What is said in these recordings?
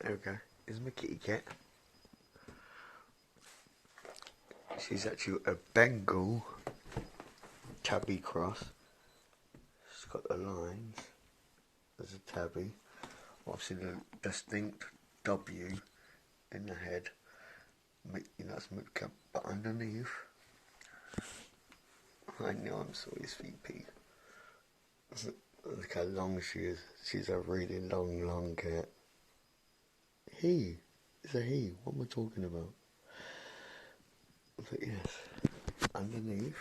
There we go. Here's my kitty cat. She's actually a Bengal tabby cross. She's got the lines as a tabby. Obviously the distinct W in the head. That's Mootka, but underneath, I know I'm sorry, Sweet. Look how long she is. She's a really long cat. He. It's a he. What am I talking about? But yes, underneath,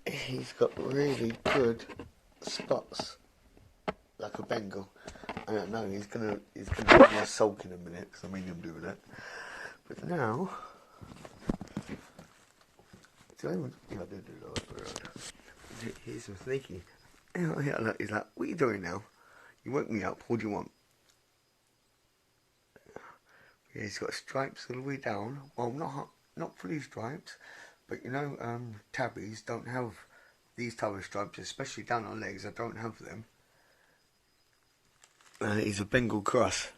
he's got really good spots, like a Bengal. I don't know. He's gonna give me a sulk in a minute, because I made him do that. But now, I did do that. Here's some sneaky. Yeah, look, he's like, what are you doing now? You woke me up. What do you want? Yeah, he's got stripes all the way down. Well, not fully stripes, but tabbies don't have these type of stripes, especially down on legs. I don't have them. He's a Bengal cross.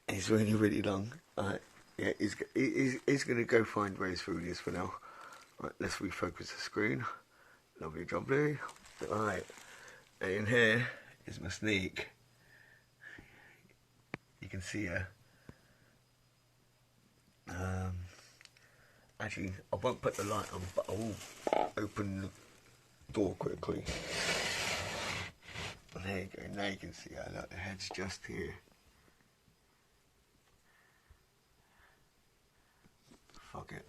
He's really long. Yeah, he's going to go find where his food is for now. Right, let's refocus the screen. Lovely jubbly. Right, and in here is my sneak. You can see her. Actually, I won't put the light on, but I will open the door quickly. And there you go, now you can see her. Look, the head's just here. Fuck it.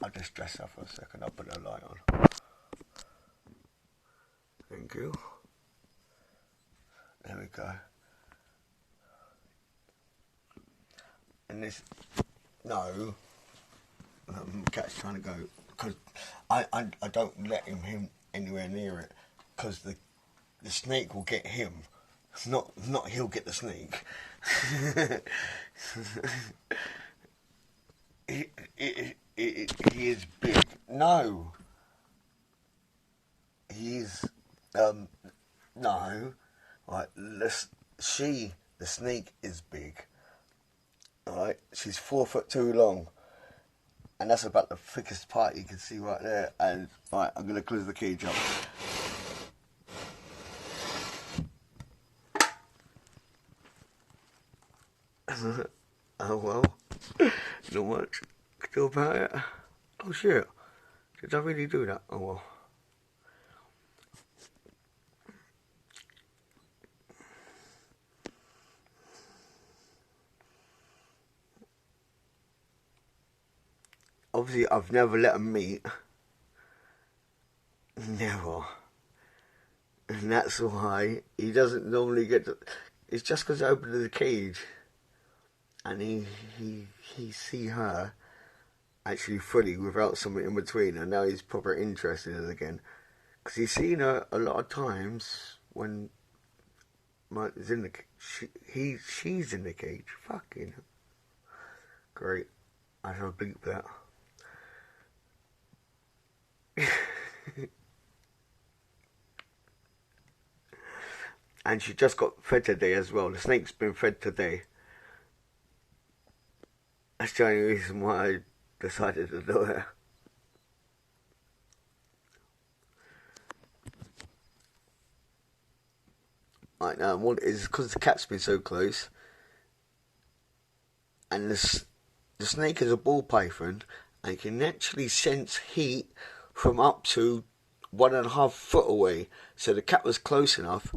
I'll just dress her for a second, I'll put the light on. Thank you. There we go. And this, no, cat's trying to go, because I don't let him anywhere near it, because the snake will get him, not he'll get the snake. He is big. No. He's, no. Right, the snake is big. Alright, she's 4 foot 2 long. And that's about the thickest part you can see right there. And, right, I'm going to close the cage up. Oh well, not much to do about it. Oh shit, did I really do that? Oh well. Obviously I've never let him meet. Never. And that's why he doesn't normally get to, it's just because I opened the cage and he see her actually fully without something in between, and now he's proper interested in it again, because he's seen her a lot of times when Mike is in the she's in the cage. Fucking great. I shall bleep that. And she just got fed today as well. The snake's been fed today. That's the only reason why I decided to do it. Right now, what it is because the cat's been so close, and the snake is a ball python, and can actually sense heat from up to 1.5 foot away. So the cat was close enough,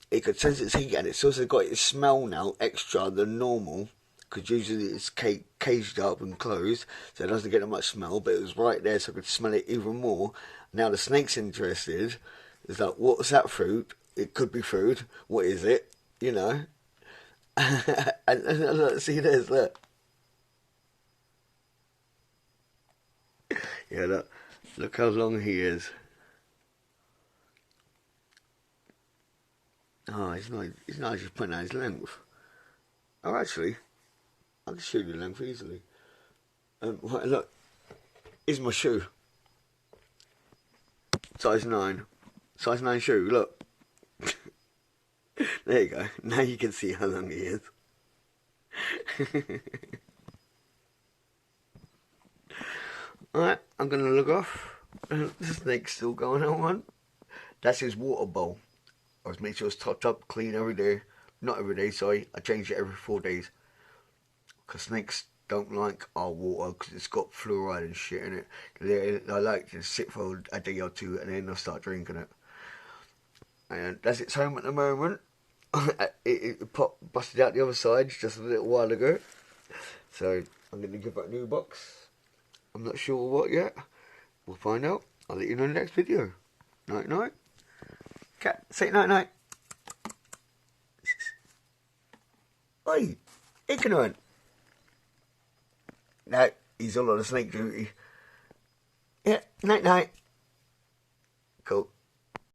it could sense its heat, and it's also got its smell now extra than normal, because usually it's caged up and closed, so it doesn't get that much smell, but it was right there so I could smell it even more. Now the snake's interested. It's like, what's that fruit? It could be food. What is it? You know? and look, see this, look. Yeah, look how long he is. Oh, he's not just putting out his length. Oh, actually, I can show you the length easily. Look, here's my shoe. Size 9. Size 9 shoe, look. There you go. Now you can see how long he is. Alright, I'm going to look off. The snake's still going on. That's his water bowl. I was making sure it's topped up, clean every day. Not every day, sorry. I change it every 4 days. Because snakes don't like our water because it's got fluoride and shit in it. I like to sit for a day or two and then I'll start drinking it. And that's its home at the moment. it busted out the other side just a little while ago. So I'm going to give it a new box. I'm not sure what yet. We'll find out. I'll let you know in the next video. Night night. Cat, say night night. Oi, ignorant. No, he's all on a snake duty. Yeah, night night. Cool.